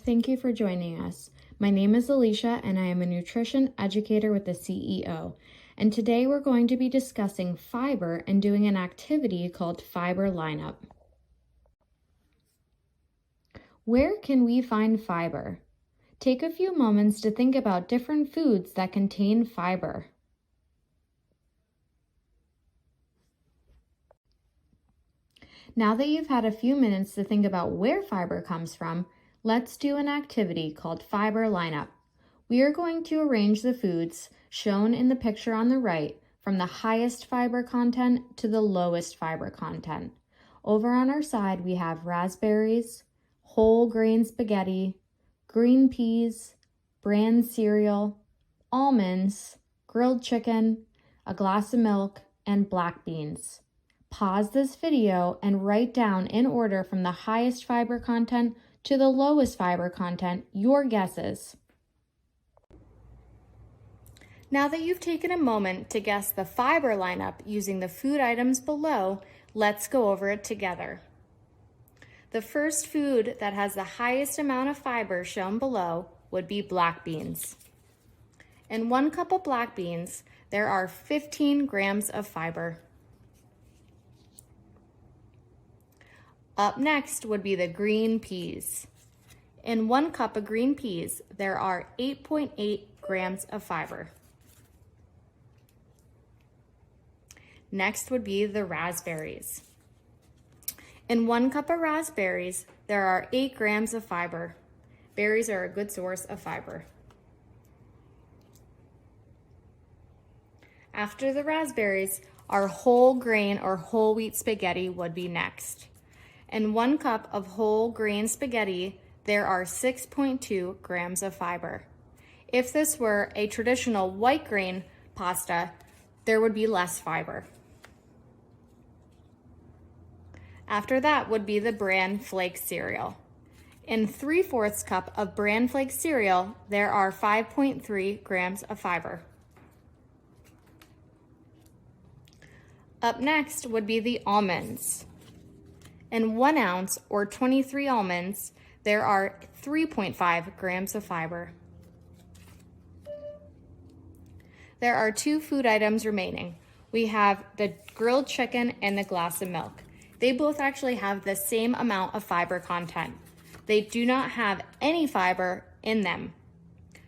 Thank you for joining us. My name is Alicia and I am a nutrition educator with the CEO. And today we're going to be discussing fiber and doing an activity called Fiber Lineup. Where can we find fiber? Take a few moments to think about different foods that contain fiber. Now that you've had a few minutes to think about where fiber comes from, let's do an activity called Fiber Lineup. We are going to arrange the foods shown in the picture on the right from the highest fiber content to the lowest fiber content. Over on our side, we have raspberries, whole grain spaghetti, green peas, bran cereal, almonds, grilled chicken, a glass of milk, and black beans. Pause this video and write down in order from the highest fiber content to the lowest fiber content your guesses. Now that you've taken a moment to guess the fiber lineup using the food items below, let's go over it together. The first food that has the highest amount of fiber shown below would be black beans. In 1 cup of black beans, there are 15 grams of fiber. Up next would be the green peas. In 1 cup of green peas, there are 8.8 grams of fiber. Next would be the raspberries. In 1 cup of raspberries, there are 8 grams of fiber. Berries are a good source of fiber. After the raspberries, our whole grain or whole wheat spaghetti would be next. In 1 cup of whole grain spaghetti, there are 6.2 grams of fiber. If this were a traditional white grain pasta, there would be less fiber. After that would be the bran flake cereal. In 3/4 cup of bran flake cereal, there are 5.3 grams of fiber. Up next would be the almonds. In 1 ounce or 23 almonds, there are 3.5 grams of fiber. There are 2 food items remaining. We have the grilled chicken and the glass of milk. They both actually have the same amount of fiber content. They do not have any fiber in them.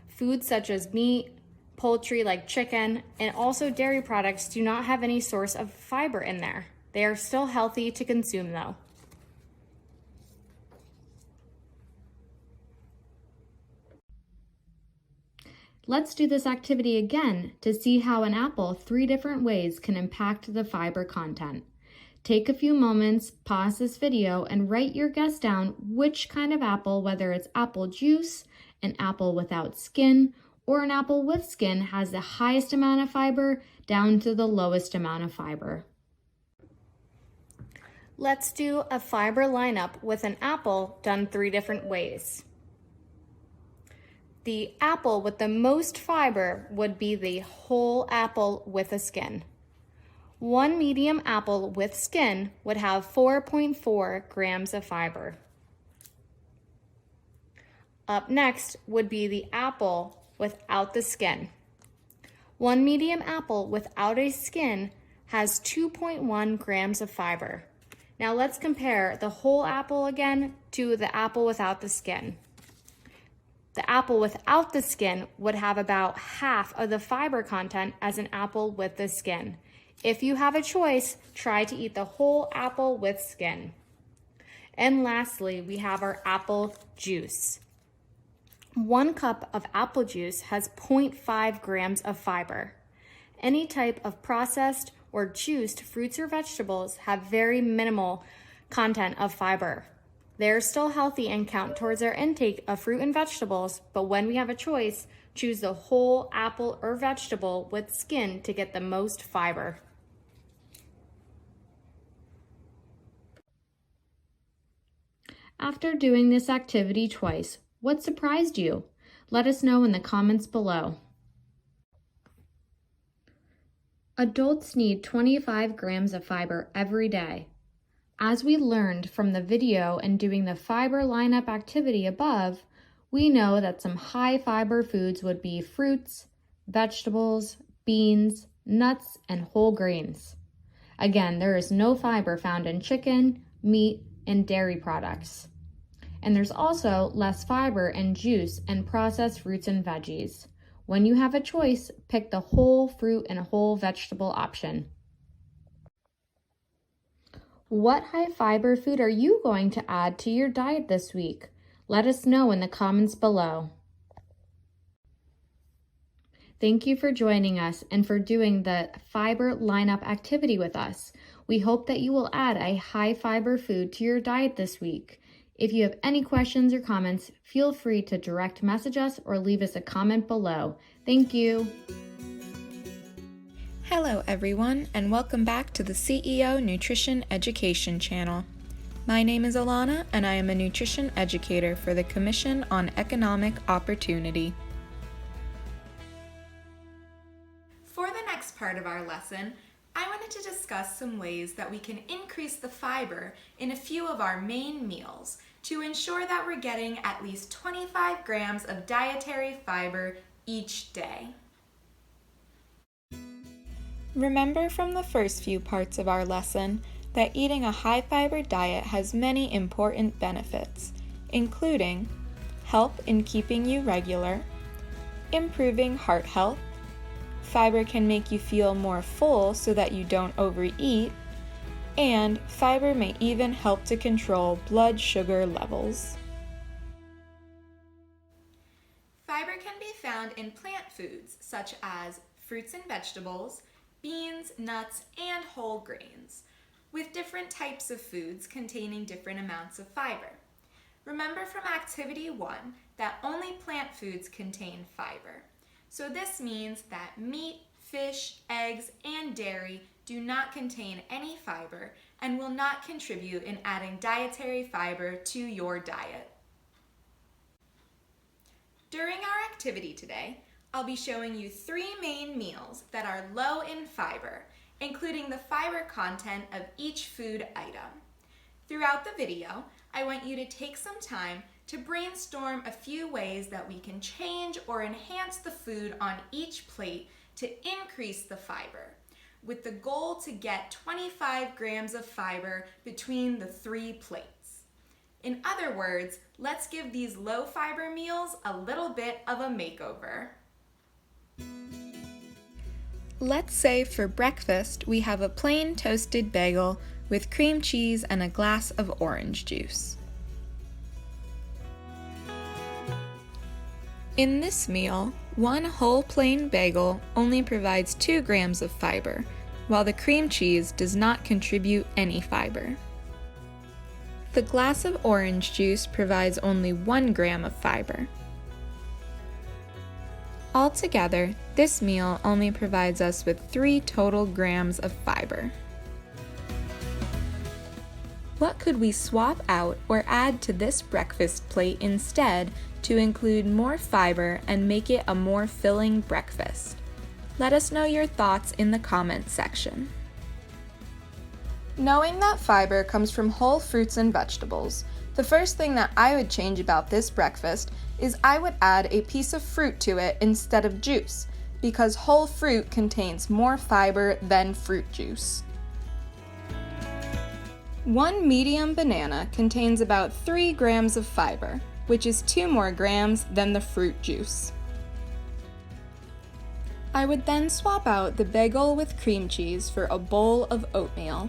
Foods such as meat, poultry like chicken, and also dairy products do not have any source of fiber in there. They are still healthy to consume though. Let's do this activity again to see how an apple 3 different ways can impact the fiber content. Take a few moments, pause this video, and write your guess down which kind of apple, whether it's apple juice, an apple without skin, or an apple with skin, has the highest amount of fiber down to the lowest amount of fiber. Let's do a fiber lineup with an apple done 3 different ways. The apple with the most fiber would be the whole apple with a skin. 1 medium apple with skin would have 4.4 grams of fiber. Up next would be the apple without the skin. 1 medium apple without a skin has 2.1 grams of fiber. Now let's compare the whole apple again to the apple without the skin. The apple without the skin would have about half of the fiber content as an apple with the skin. If you have a choice, try to eat the whole apple with skin. And lastly, we have our apple juice. 1 cup of apple juice has 0.5 grams of fiber. Any type of processed or juiced fruits or vegetables have very minimal content of fiber. They're still healthy and count towards our intake of fruit and vegetables, but when we have a choice, choose the whole apple or vegetable with skin to get the most fiber. After doing this activity twice, what surprised you? Let us know in the comments below. Adults need 25 grams of fiber every day. As we learned from the video and doing the fiber lineup activity above, We know that some high fiber foods would be fruits, vegetables, beans, nuts, and whole grains. Again, there is no fiber found in chicken, meat, and dairy products. And there's also less fiber in juice and processed fruits and veggies. When you have a choice, pick the whole fruit and whole vegetable option. What high fiber food are you going to add to your diet this week? Let us know in the comments below. Thank you for joining us and for doing the fiber lineup activity with us. We hope that you will add a high fiber food to your diet this week. If you have any questions or comments, feel free to direct message us or leave us a comment below. Thank you. Hello everyone, and welcome back to the CEO Nutrition Education channel. My name is Alana, and I am a nutrition educator for the Commission on Economic Opportunity. For the next part of our lesson, I wanted to discuss some ways that we can increase the fiber in a few of our main meals to ensure that we're getting at least 25 grams of dietary fiber each day. Remember from the first few parts of our lesson that eating a high fiber diet has many important benefits, including help in keeping you regular, improving heart health, fiber can make you feel more full so that you don't overeat, and fiber may even help to control blood sugar levels. Fiber can be found in plant foods such as fruits and vegetables, beans, nuts, and whole grains, with different types of foods containing different amounts of fiber. Remember from Activity 1 that only plant foods contain fiber. So this means that meat, fish, eggs, and dairy do not contain any fiber and will not contribute in adding dietary fiber to your diet. During our activity today, I'll be showing you 3 main meals that are low in fiber, including the fiber content of each food item. Throughout the video, I want you to take some time to brainstorm a few ways that we can change or enhance the food on each plate to increase the fiber, with the goal to get 25 grams of fiber between the 3 plates. In other words, let's give these low fiber meals a little bit of a makeover. Let's say for breakfast we have a plain toasted bagel with cream cheese and a glass of orange juice. In this meal, one whole plain bagel only provides 2 grams of fiber, while the cream cheese does not contribute any fiber. The glass of orange juice provides only 1 gram of fiber. Altogether, this meal only provides us with 3 total grams of fiber. What could we swap out or add to this breakfast plate instead to include more fiber and make it a more filling breakfast? Let us know your thoughts in the comments section. Knowing that fiber comes from whole fruits and vegetables, the first thing that I would change about this breakfast is I would add a piece of fruit to it instead of juice, because whole fruit contains more fiber than fruit juice. 1 medium banana contains about 3 grams of fiber, which is 2 more grams than the fruit juice. I would then swap out the bagel with cream cheese for a bowl of oatmeal.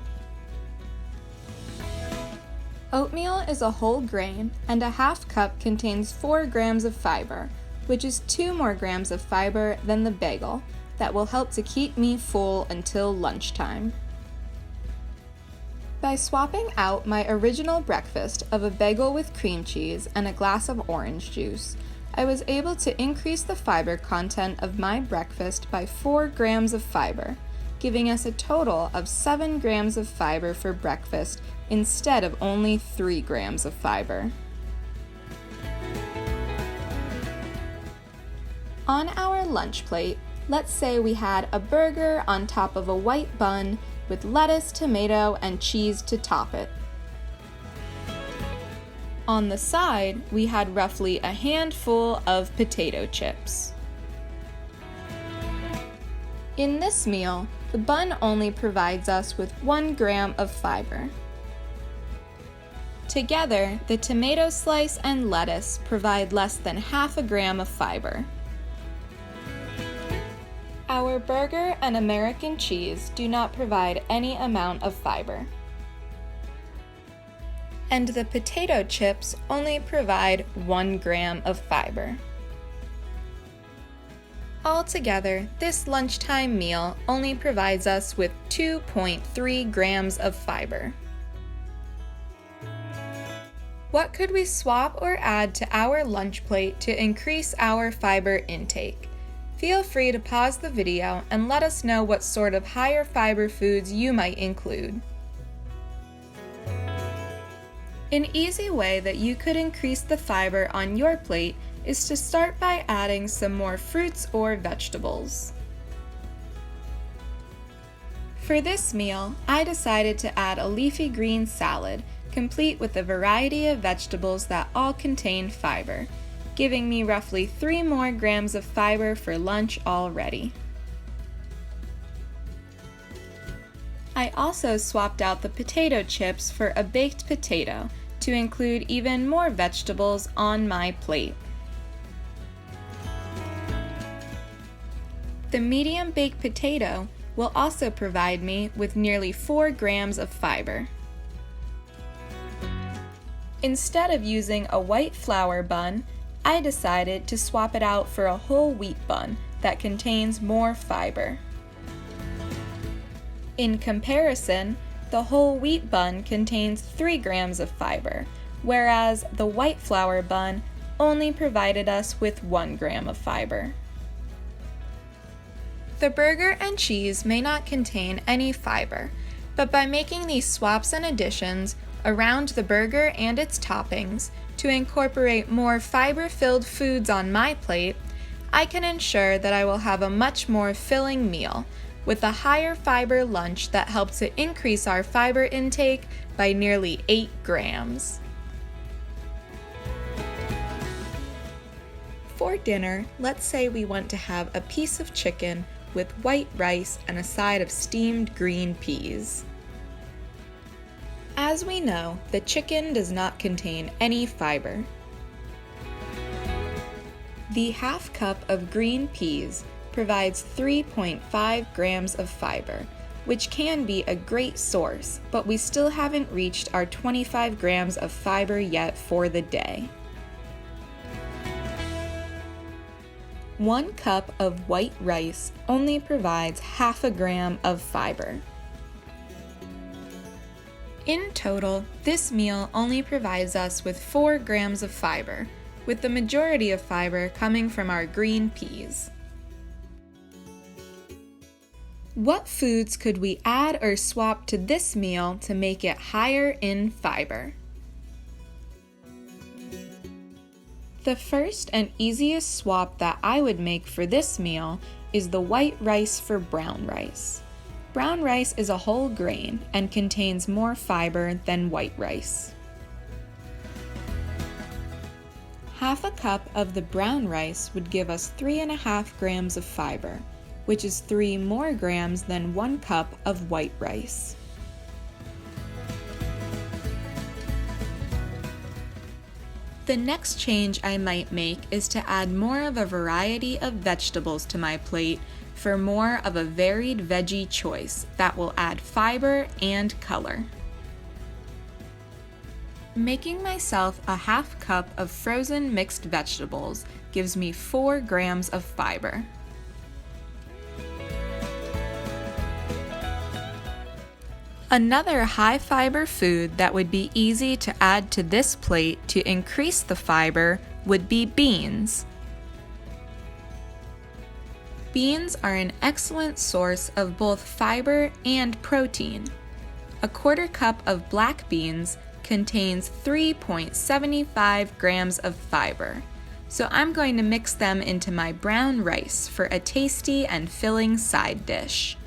Oatmeal is a whole grain, and a half cup contains 4 grams of fiber, which is 2 more grams of fiber than the bagel, that will help to keep me full until lunchtime. By swapping out my original breakfast of a bagel with cream cheese and a glass of orange juice, I was able to increase the fiber content of my breakfast by 4 grams of fiber, giving us a total of 7 grams of fiber for breakfast instead of only 3 grams of fiber. On our lunch plate, let's say we had a burger on top of a white bun with lettuce, tomato, and cheese to top it. On the side, we had roughly a handful of potato chips. In this meal, the bun only provides us with 1 gram of fiber. Together, the tomato slice and lettuce provide less than half a gram of fiber. Our burger and American cheese do not provide any amount of fiber. And the potato chips only provide 1 gram of fiber. Altogether, this lunchtime meal only provides us with 2.3 grams of fiber. What could we swap or add to our lunch plate to increase our fiber intake? Feel free to pause the video and let us know what sort of higher fiber foods you might include. An easy way that you could increase the fiber on your plate is to start by adding some more fruits or vegetables. For this meal, I decided to add a leafy green salad, complete with a variety of vegetables that all contain fiber, giving me roughly 3 more grams of fiber for lunch already. I also swapped out the potato chips for a baked potato to include even more vegetables on my plate. The medium baked potato will also provide me with nearly 4 grams of fiber. Instead of using a white flour bun, I decided to swap it out for a whole wheat bun that contains more fiber. In comparison, the whole wheat bun contains 3 grams of fiber, whereas the white flour bun only provided us with 1 gram of fiber. The burger and cheese may not contain any fiber, but by making these swaps and additions around the burger and its toppings to incorporate more fiber-filled foods on my plate, I can ensure that I will have a much more filling meal with a higher fiber lunch that helps to increase our fiber intake by nearly 8 grams. For dinner, let's say we want to have a piece of chicken with white rice and a side of steamed green peas. As we know, the chicken does not contain any fiber. The half cup of green peas provides 3.5 grams of fiber, which can be a great source, but we still haven't reached our 25 grams of fiber yet for the day. 1 cup of white rice only provides half a gram of fiber. In total, this meal only provides us with 4 grams of fiber, with the majority of fiber coming from our green peas. What foods could we add or swap to this meal to make it higher in fiber? The first and easiest swap that I would make for this meal is the white rice for brown rice. Brown rice is a whole grain and contains more fiber than white rice. Half a cup of the brown rice would give us 3.5 grams of fiber, which is 3 more grams than 1 cup of white rice. The next change I might make is to add more of a variety of vegetables to my plate for more of a varied veggie choice that will add fiber and color. Making myself a half cup of frozen mixed vegetables gives me 4 grams of fiber. Another high-fiber food that would be easy to add to this plate to increase the fiber would be beans. Beans are an excellent source of both fiber and protein. A 1/4 cup of black beans contains 3.75 grams of fiber, so I'm going to mix them into my brown rice for a tasty and filling side dish.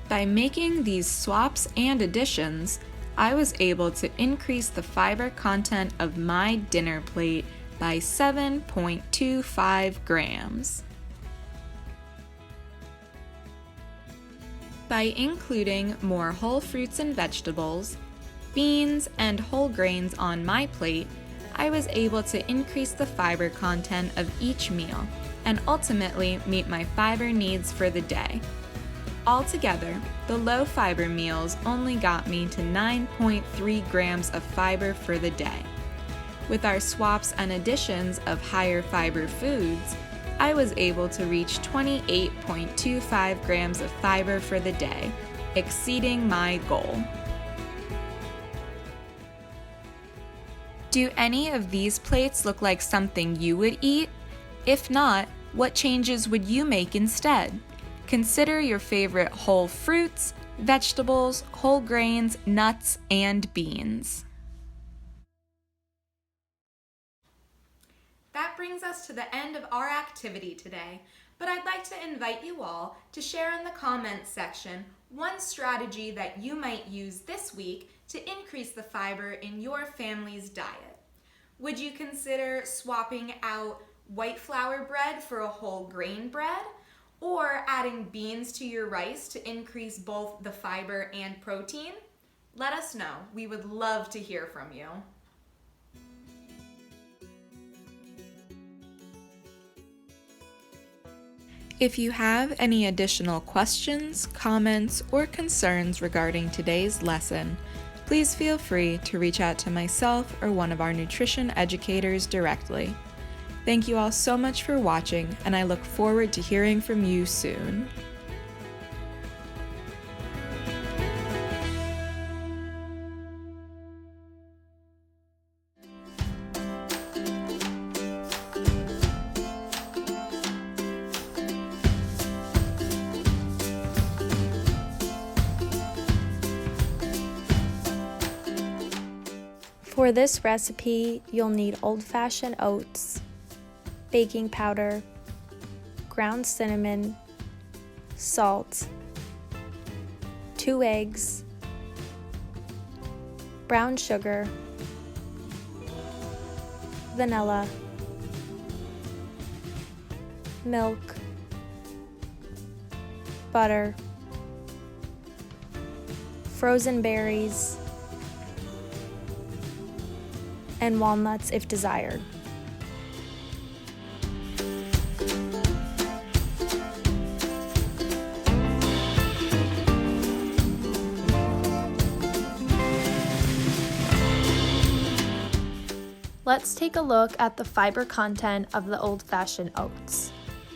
By making these swaps and additions, I was able to increase the fiber content of my dinner plate by 7.25 grams. By including more whole fruits and vegetables, beans, and whole grains on my plate, I was able to increase the fiber content of each meal and ultimately meet my fiber needs for the day. Altogether, the low fiber meals only got me to 9.3 grams of fiber for the day. With our swaps and additions of higher fiber foods, I was able to reach 28.25 grams of fiber for the day, exceeding my goal. Do any of these plates look like something you would eat? If not, what changes would you make instead? Consider your favorite whole fruits, vegetables, whole grains, nuts, and beans. That brings us to the end of our activity today, but I'd like to invite you all to share in the comments section one strategy that you might use this week to increase the fiber in your family's diet. Would you consider swapping out white flour bread for a whole grain bread? Or adding beans to your rice to increase both the fiber and protein? Let us know. We would love to hear from you. If you have any additional questions, comments, or concerns regarding today's lesson, please feel free to reach out to myself or one of our nutrition educators directly. Thank you all so much for watching, and I look forward to hearing from you soon. For this recipe, you'll need old-fashioned oats, baking powder, ground cinnamon, salt, 2 eggs, brown sugar, vanilla, milk, butter, frozen berries, and walnuts if desired. Let's take a look at the fiber content of the old-fashioned oats.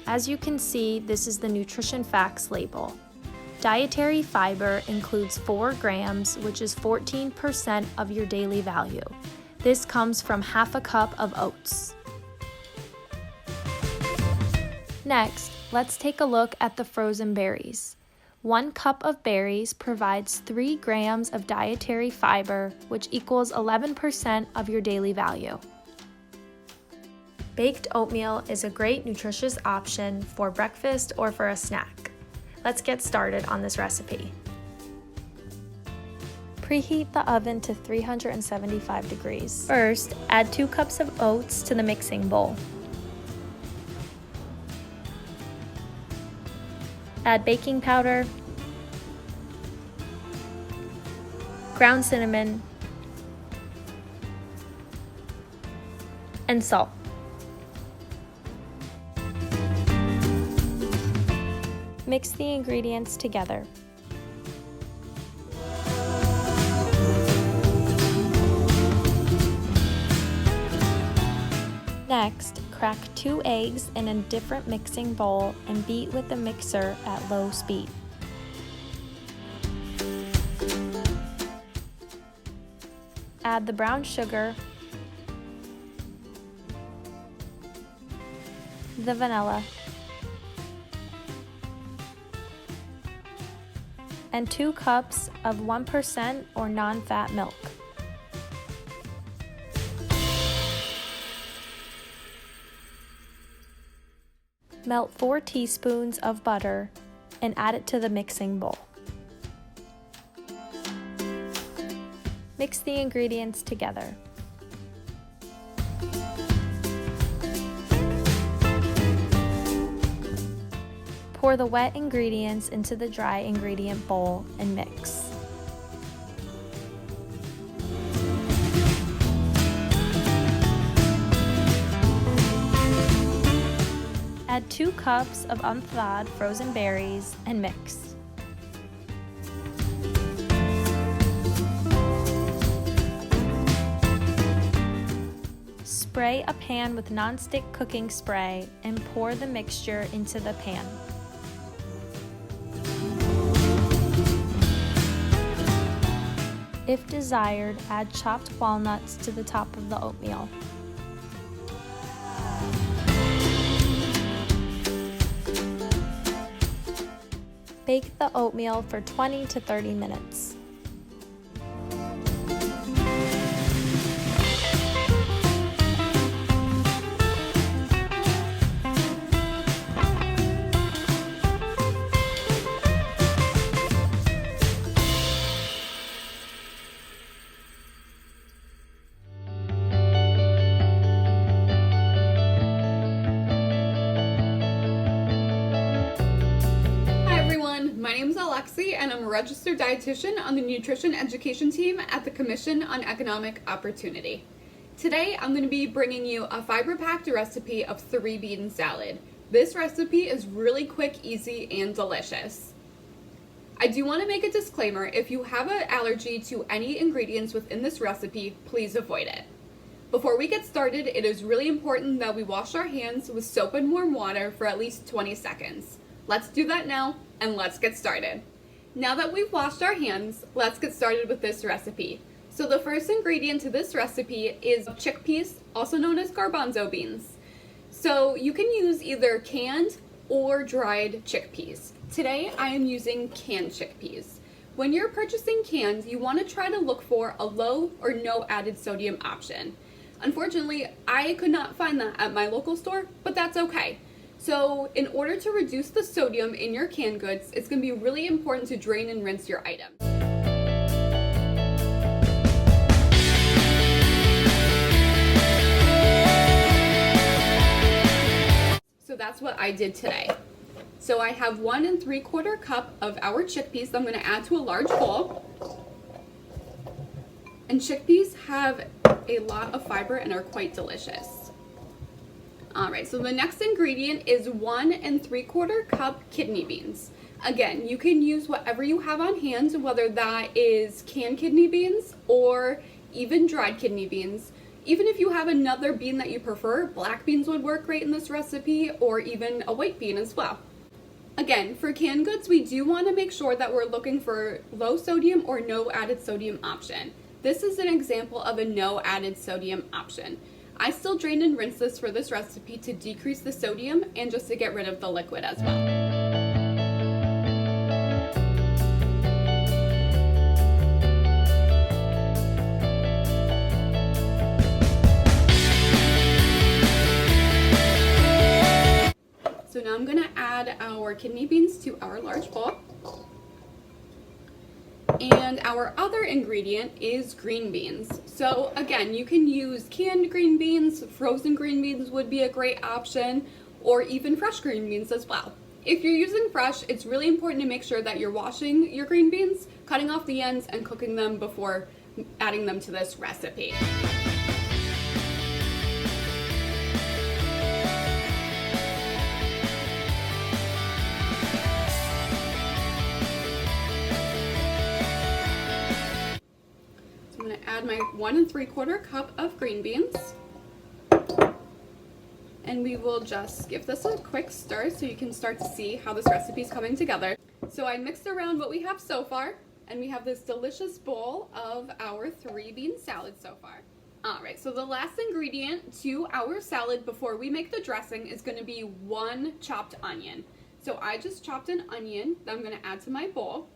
As you can see, this is the nutrition facts label. Dietary fiber includes 4 grams, which is 14% of your daily value. This comes from half a cup of oats. Next, let's take a look at the frozen berries. 1 cup of berries provides 3 grams of dietary fiber, which equals 11% of your daily value. Baked oatmeal is a great nutritious option for breakfast or for a snack. Let's get started on this recipe. Preheat the oven to 375 degrees. First, add 2 cups of oats to the mixing bowl. Add baking powder, ground cinnamon, and salt. Mix the ingredients together. Next, crack 2 eggs in a different mixing bowl and beat with the mixer at low speed. Add the brown sugar, the vanilla, and 2 cups of 1% or non-fat milk. Melt 4 teaspoons of butter and add it to the mixing bowl. Mix the ingredients together. Pour the wet ingredients into the dry ingredient bowl and mix. Add 2 cups of unthawed frozen berries and mix. Spray a pan with nonstick cooking spray and pour the mixture into the pan. If desired, add chopped walnuts to the top of the oatmeal. Bake the oatmeal for 20 to 30 minutes. My name is Alexi and I'm a registered dietitian on the nutrition education team at the Commission on Economic Opportunity. Today I'm going to be bringing you a fiber-packed recipe of 3-bean salad. This recipe is really quick, easy, and delicious. I do want to make a disclaimer: if you have an allergy to any ingredients within this recipe, please avoid it. Before we get started, it is really important that we wash our hands with soap and warm water for at least 20 seconds. Let's do that now, and let's get started. Now that we've washed our hands, let's get started with this recipe. So the first ingredient to this recipe is chickpeas, also known as garbanzo beans. So you can use either canned or dried chickpeas. Today I am using canned chickpeas. When you're purchasing canned, you want to try to look for a low or no added sodium option. Unfortunately, I could not find that at my local store, but that's okay. So in order to reduce the sodium in your canned goods, it's going to be really important to drain and rinse your items. So that's what I did today. So I have 1 3/4 cup of our chickpeas that I'm going to add to a large bowl. And chickpeas have a lot of fiber and are quite delicious. Alright, so the next ingredient is 1 3/4 cup kidney beans. Again, you can use whatever you have on hand, whether that is canned kidney beans or even dried kidney beans. Even if you have another bean that you prefer, black beans would work great in this recipe, or even a white bean as well. Again, for canned goods, we do want to make sure that we're looking for low sodium or no added sodium option. This is an example of a no added sodium option. I still drain and rinse this for this recipe to decrease the sodium and just to get rid of the liquid as well. So now I'm going to add our kidney beans to our large bowl. And our other ingredient is green beans. So again, you can use canned green beans, frozen green beans would be a great option, or even fresh green beans as well. If you're using fresh, it's really important to make sure that you're washing your green beans, cutting off the ends, and cooking them before adding them to this recipe. Add my 1 3/4 cup of green beans, and we will just give this a quick stir so you can start to see how this recipe is coming together. So I mixed around what we have so far, and we have this delicious bowl of our 3-bean salad so far. Alright, so the last ingredient to our salad before we make the dressing is going to be 1 chopped onion. So I just chopped an onion that I'm going to add to my bowl.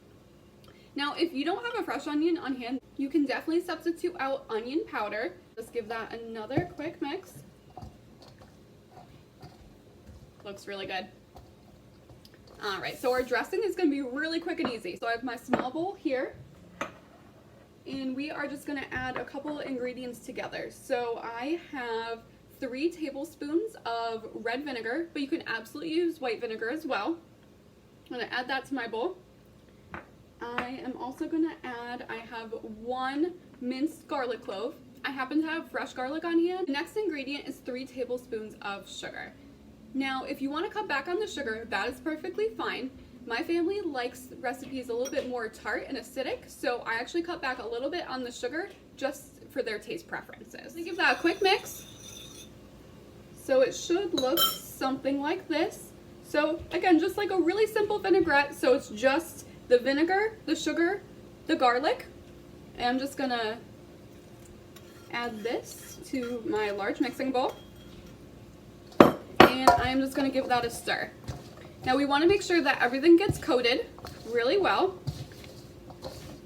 Now, if you don't have a fresh onion on hand, you can definitely substitute out onion powder. Just give that another quick mix. Looks really good. Alright, so our dressing is going to be really quick and easy. So I have my small bowl here. and we are just gonna add a couple ingredients together. So I have 3 tablespoons of red vinegar, but you can absolutely use white vinegar as well. I'm gonna add that to my bowl. I am also gonna add, I have 1 minced garlic clove. I happen to have fresh garlic on hand. The next ingredient is 3 tablespoons of sugar. Now, if you wanna cut back on the sugar, that is perfectly fine. My family likes recipes a little bit more tart and acidic, so I actually cut back a little bit on the sugar just for their taste preferences. Give that a quick mix. So it should look something like this. So again, just like a really simple vinaigrette, so it's just the vinegar, the sugar, the garlic, and I'm just gonna add this to my large mixing bowl, and I'm just gonna give that a stir. Now we wanna make sure that everything gets coated really well,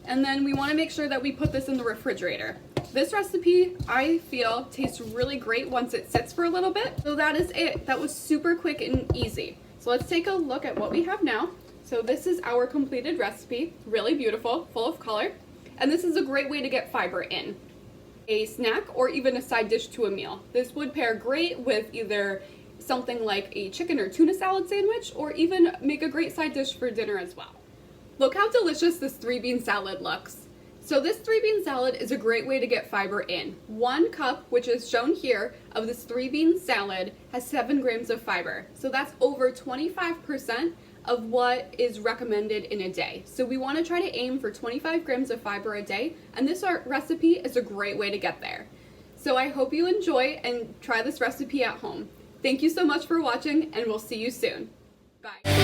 and then we wanna make sure that we put this in the refrigerator. This recipe, I feel, tastes really great once it sits for a little bit. So that is it. That was super quick and easy. So let's take a look at what we have now. So this is our completed recipe, really beautiful, full of color. And this is a great way to get fiber in. A snack or even a side dish to a meal. This would pair great with either something like a chicken or tuna salad sandwich, or even make a great side dish for dinner as well. Look how delicious this 3-bean salad looks. So this 3-bean salad is a great way to get fiber in. 1 cup, which is shown here, of this 3-bean salad has 7 grams of fiber. So that's over 25% of what is recommended in a day. So we want to try to aim for 25 grams of fiber a day, and this recipe is a great way to get there. So I hope you enjoy and try this recipe at home. Thank you so much for watching, and we'll see you soon. Bye.